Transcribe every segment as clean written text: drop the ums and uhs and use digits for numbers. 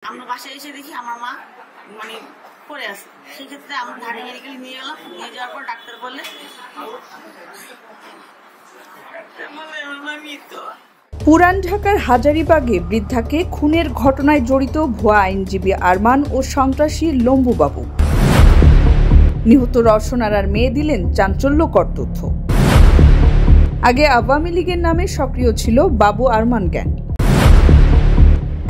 আমরা বাসায় এসে দেখি আমার মা মানে পড়ে আছে। সেক্ষেত্রে আমরা ঢাকা মেডিকেলে নিয়ে গেলাম। নিয়ে যাওয়ার পর ডাক্তার বললে পুরান ঢাকার হাজারীবাগে বৃদ্ধাকে খুনের ঘটনায় জড়িত ভুয়া আইনজীবী আরমান ও সন্ত্রাসী লম্বু বাবু। নিহত রওশন আরার মেয়ে দিলেন চাঞ্চল্যকর তথ্য। আগে আওয়ামী লীগের নামে সক্রিয় ছিল বাবু আরমান গ্যাং,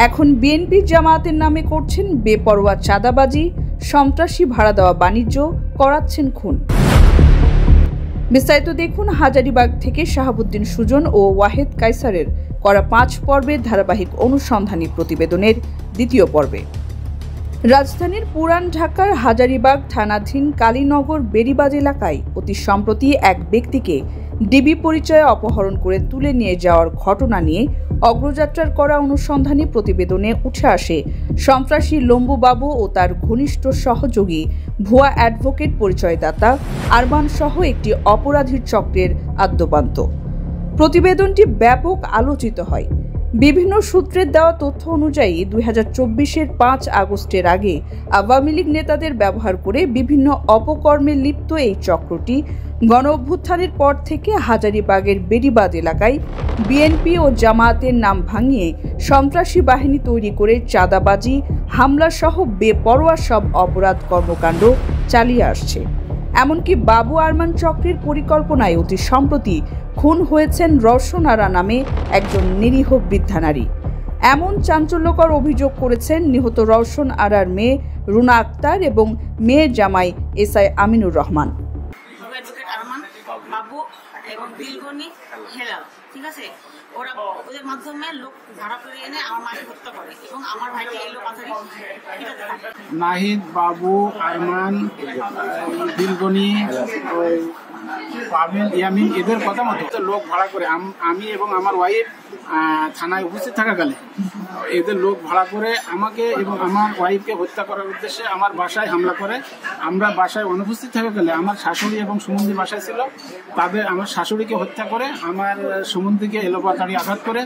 এখন বিএনপি জামায়াতের নামে করছেন বেপরোয়া চাঁদাবাজি, সন্ত্রাসী ভাড়া দেওয়া বাণিজ্য, করাচ্ছেন খুন। বিস্তারিত দেখুন হাজারীবাগ থেকে শাহাবুদ্দিন সুজন ও ওয়াহেদ কায়সারের করা 5 পর্বের ধারাবাহিক অনুসন্ধানী প্রতিবেদনের দ্বিতীয় পর্বে। রাজধানীর পুরান ঢাকার হাজারীবাগ থানাধীন কালীনগর বেড়িবাজ এলাকায় অতি সম্প্রতি এক ব্যক্তিকে ডিবি পরিচয়ে অপহরণ করে তুলে নিয়ে যাওয়ার ঘটনা নিয়ে অগ্রযাত্রার করা অনুসন্ধানী প্রতিবেদনে উঠে আসে সন্ত্রাসী লম্বু বাবু ও তার ঘনিষ্ঠ সহযোগী ভুয়া অ্যাডভোকেট পরিচয়দাতা আরমান সহ একটি অপরাধীর চক্রের আদ্যোপান্ত। প্রতিবেদনটি ব্যাপক আলোচিত হয়। বিভিন্ন সূত্রের দেওয়া তথ্য অনুযায়ী 2024-এর 5 আগস্টের আগে আওয়ামী লীগ নেতাদের ব্যবহার করে বিভিন্ন অপকর্মে লিপ্ত এই চক্রটি গণ অভ্যুত্থানের পর থেকে হাজারীবাগের বেড়িবাজ এলাকায় বিএনপি ও জামায়াতের নাম ভাঙিয়ে সন্ত্রাসী বাহিনী তৈরি করে চাঁদাবাজি, হামলা সহ বেপরোয়া সব অপরাধ কর্মকাণ্ড চালিয়ে আসছে। এমনকি বাবু আরমান চক্রের পরিকল্পনায় অতি সম্প্রতি খুন হয়েছেন রওশন আরা নামে একজন নিরীহ বৃদ্ধা নারী। এমন চাঞ্চল্যকর অভিযোগ করেছেন নিহত রওশন আরার মেয়ে রুনা আক্তার এবং মেয়ের জামাই এসআই আমিনুর রহমান। বাবু এবং দিলগনি হেলাল, ঠিক আছে, ওরা ওদের মাধ্যমে লোক ভাড়া করে এনে আমার মাকে হত্যা করে এবং আমার ভাইকে এই লোক নাহিদ, বাবু, আরমান, দিলগনি, পাবেল, ইয়ামিন এদের কথা মতো লোক ভাড়া করে আমি এবং আমার ওয়াইফ থানায় উপস্থিত থাকাকালে এদের লোক ভাড়া করে আমাকে এবং আমার ওয়াইফকে হত্যা করার উদ্দেশ্যে আমার বাসায় হামলা করে। আমরা বাসায় অনুপস্থিত থাকাকালে আমার শাশুড়ি এবং সুমন্দি বাসায় ছিল, তাদের আমার শাশুড়িকে হত্যা করে আমার সুমন্দিকে এলোপাতাড়ি আঘাত করে।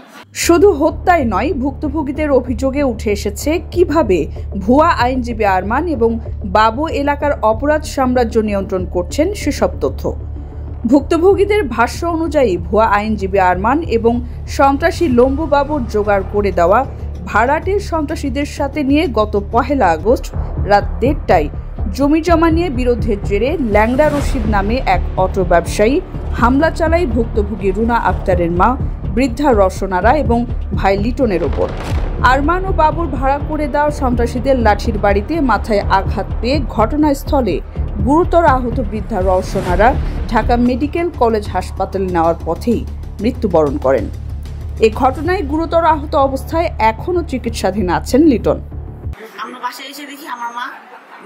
শুধু হত্যাই নয়, ভুক্তভোগীদের অভিযোগে উঠে এসেছে কিভাবে ভুয়া আইনজীবী আরমান এবং বাবু এলাকার অপরাধ সাম্রাজ্য নিয়ন্ত্রণ করছেন সেসব তথ্য। ভুক্তভোগীদের ভাষ্য অনুযায়ী ভুয়া আইনজীবী আরমান এবং সন্ত্রাসী লম্বু বাবুর জোগাড় করে দেওয়া ভাড়াটের সন্ত্রাসীদের সাথে নিয়ে গত 1 আগস্ট রাত 1:30টায় জমি জমা নিয়ে বিরোধের জেরে ল্যাংড়া রশিদ নামে এক অটো ব্যবসায়ী হামলা চালায় ভুক্তভোগী রুনা আক্তারের মা বৃদ্ধা রওশন আরা এবং ভাই লিটনের ওপর। আরমান ও বাবুর ভাড়া করে দেওয়া সন্ত্রাসীদের লাঠির বাড়িতে মাথায় আঘাত পেয়ে ঘটনাস্থলে গুরুতর আহত বৃদ্ধা রওশন আরা ঢাকা মেডিকেল কলেজ হাসপাতালে নেওয়ার পথেই মৃত্যুবরণ করেন। এ ঘটনায় গুরুতর আহত অবস্থায় এখনও চিকিৎসাধীন আছেন লিটন। আমরা বাসায় এসে দেখি আমার মা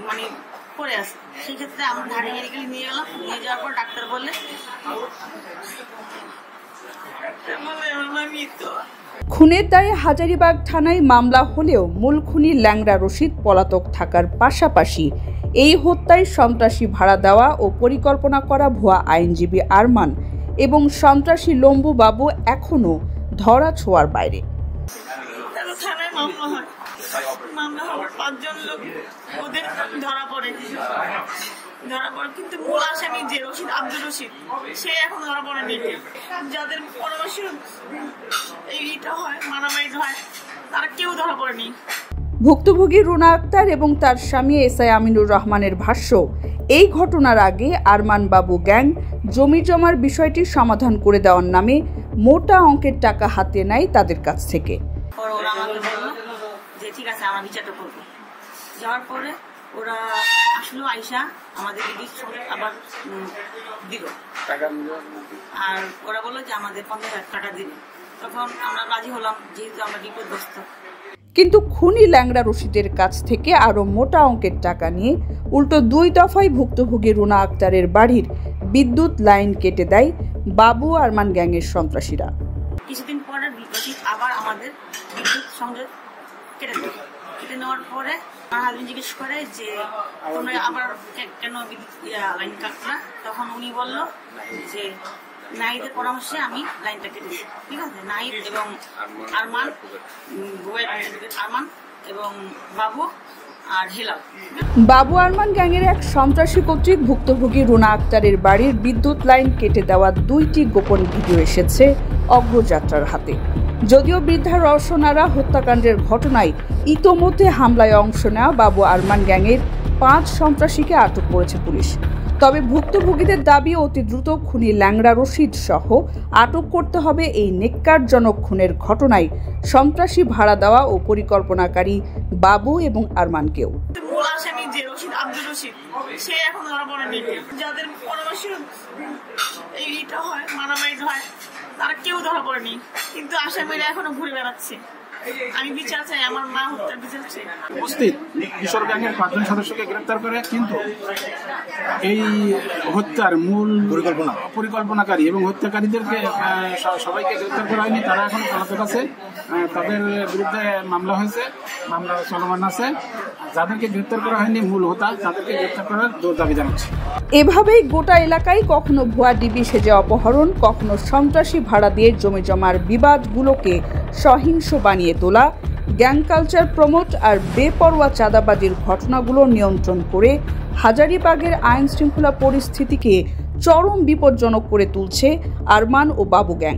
মানে পড়ে আছে। সেক্ষেত্রে আমরা ঢাকা মেডিকেলে নিয়ে গেলাম। নিয়ে যাওয়ার পর ডাক্তার বললে খুনের দায়ে হাজারীবাগ থানায় মামলা হলেও মূল খুনি ল্যাংড়া রশিদ পলাতক থাকার পাশাপাশি এই হত্যায় সন্ত্রাসী ভাড়া দেওয়া ও পরিকল্পনা করা ভুয়া আইনজীবী আরমান এবং সন্ত্রাসী লম্বু বাবু এখনও ধরা ছোঁয়ার বাইরে। মামলা হলো 5 জন লোক ওদের ধরা পড়ে কিন্তু মূল আসামি যে রশিদ আব্দুল রশিদ সে এখন ধরা পড়েনি। যাদের পরামর্শ এইটা হয় মারামারি হয় তারা কেউ ধরা পড়েনি। ভুক্তভোগী রুনা আক্তার এবং তার স্বামী এসআই আমিনুর রহমানের ভাষ্য, এই ঘটনার আগে আরমান বাবু গ্যাং জমি জমার বিষয়টি সমাধান করে দেওয়ার নামে মোটা অঙ্কের টাকা হাতে নেয় তাদের কাছ থেকে। ওরা আমাকে বললো যে ঠিক আছে আমরা বিচারটা করবো। যাওয়ার পরে ওরা আসলো, আইসা আমাদের আবার দিল আর ওরা বললো যে আমাদের 50,000 টাকা দিবে। তখন আমরা রাজি হলাম যেহেতু আমরা বিপদগ্রস্ত। কিন্তু খুনি ল্যাংড়া রশিদের কাছ থেকে আরো মোটা অঙ্কের টাকা নিয়ে উল্টো 2 দফায় ভুক্তভোগী রুনা আক্তারের বাড়ির বিদ্যুৎ লাইন কেটে দেয় বাবু আরমান গ্যাংয়ের সন্ত্রাসীরা। কিছুদিন পরে রশিদ আবার আমাদের বিদ্যুৎ সংযোগ কেটে নেওয়ার পরে আমার হাজবেন্ড জিজ্ঞেস করে যে তোমরা আবার কেন লাইন কাটলা? তখন উনি বললো যে নাহিদের পরামর্শে আমি লাইনটা কেটেছি। ঠিক আছে, নাহিদ এবং আরমান এবং বাবু আর হেলাল। বাবু আরমান গ্যাংয়ের এক সন্ত্রাসী কর্তৃক ভুক্তভোগী রুনা আক্তারের বাড়ির বিদ্যুৎ লাইন কেটে দেওয়া 2টি গোপন ভিডিও এসেছে অগ্রযাত্রার হাতে। যদিও বৃদ্ধা রওশনারা হত্যাকাণ্ডের ঘটনায় ইতোমধ্যে হামলায় অংশ নেওয়া বাবু আরমান গ্যাংয়ের 5 সন্ত্রাসীকে আটক করেছে পুলিশ। তবে ভুক্তভোগীদের দাবি অতি দ্রুত খুনি ল্যাংড়া রশিদ সহ আটক করতে হবে এই নেক্কারজনক খুনের ঘটনায় সন্ত্রাসী ভাড়া দেওয়া ও পরিকল্পনাকারী বাবু এবং আরমানকেও। মূল আসামি যে রশিদ, আব্দুল রশিদ, সে এখন ধরা পড়েনি। যাদের পরামর্শ এইটা হয়, মারামারি হয়, তারা কেউ ধরা পড়েনি, কিন্তু আসামিরা এখনো ঘুরে বেড়াচ্ছে। আমি বিচার চাই, আমার মা হত্যার বিচার চাই। উপস্থিত কিশোর গ্যাংয়ের 5 জন সদস্যকে গ্রেপ্তার করে, কিন্তু এই হত্যার মূল পরিকল্পনাকারী এবং হত্যাকারীদেরকে সবাইকে গ্রেপ্তার করা হয়নি। তারা এখন পলাতক আছে, তাদের বিরুদ্ধে মামলা হয়েছে, মামলা চলমান আছে। যাদেরকে গ্রেপ্তার করা হয়নি মূল হোতা, তাদেরকে গ্রেপ্তার করার জোর দাবি জানাচ্ছে। এভাবেই গোটা এলাকায় কখনো ভুয়া ডিবি সেজে অপহরণ, কখনো সন্ত্রাসী ভাড়া দিয়ে জমি জমার বিবাদগুলোকে সহিংস বানিয়ে তোলা, গ্যাং কালচার প্রমোট আর বেপরোয়া চাঁদাবাজির ঘটনাগুলো নিয়ন্ত্রণ করে হাজারীবাগের আইন শৃঙ্খলা পরিস্থিতিকে চরম বিপজ্জনক করে তুলছে আরমান ও বাবু গ্যাং।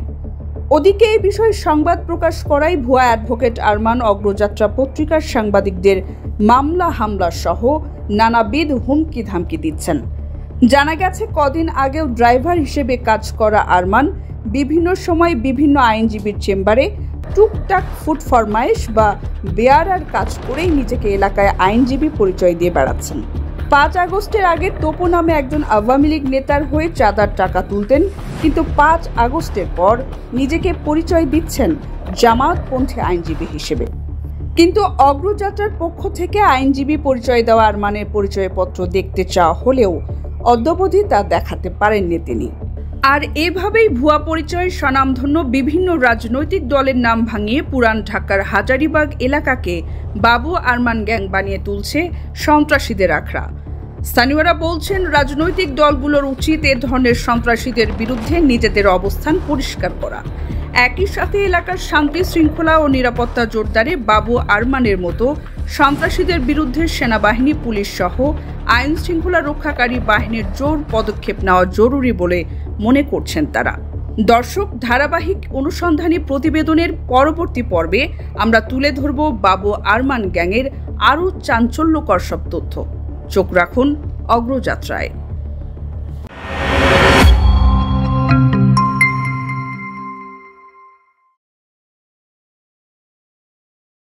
ওদিকে এই বিষয়ে সংবাদ প্রকাশ করায় ভুয়া অ্যাডভোকেট আরমান অগ্রযাত্রা পত্রিকার সাংবাদিকদের মামলা হামলা সহ নানাবিধ হুমকি ধামকি দিচ্ছেন। জানা গেছে কদিন আগেও ড্রাইভার হিসেবে কাজ করা আরমান বিভিন্ন সময় বিভিন্ন আইনজীবীর চেম্বারে টুকটাক ফুড ফরমায়েশ বা বেয়ারার কাজ করেই নিজেকে এলাকায় আইনজীবী পরিচয় দিয়ে বেড়াচ্ছেন। 5 আগস্টের আগে তোপো নামে একজন আওয়ামী লীগ নেতার হয়ে চাঁদার টাকা তুলতেন, কিন্তু 5 আগস্টের পর নিজেকে পরিচয় দিচ্ছেন জামায়াতপন্থী আইনজীবী হিসেবে। কিন্তু অগ্রযাত্রার পক্ষ থেকে আইনজীবী পরিচয় দেওয়া আরমানের পরিচয়পত্র দেখতে চাওয়া হলেও অদ্যাবধি তা দেখাতে পারেননি তিনি। আর এভাবেই ভুয়া পরিচয় স্বনামধন্য বিভিন্ন রাজনৈতিক দলের নাম ভাঙিয়ে পুরান ঢাকার হাজারীবাগ এলাকাকে বাবু আরমান গ্যাং বানিয়ে তুলছে সন্ত্রাসীদের আখড়া। স্থানীয়রা বলছেন, রাজনৈতিক দলগুলোর উচিত এ ধরনের সন্ত্রাসীদের বিরুদ্ধে নিজেদের অবস্থান পরিষ্কার করা। একই সাথে এলাকার শান্তি শৃঙ্খলা ও নিরাপত্তা জোরদারে বাবু আরমানের মতো সন্ত্রাসীদের বিরুদ্ধে সেনাবাহিনী, পুলিশ সহ আইন শৃঙ্খলা রক্ষাকারী বাহিনীর জোর পদক্ষেপ নেওয়া জরুরি বলে মনে করছেন তারা। দর্শক, ধারাবাহিক অনুসন্ধানী প্রতিবেদনের পরবর্তী পর্বে আমরা তুলে ধরব বাবু আরমান গ্যাংয়ের আরও চাঞ্চল্যকর সব তথ্য। চোখ রাখুন অগ্রযাত্রায়।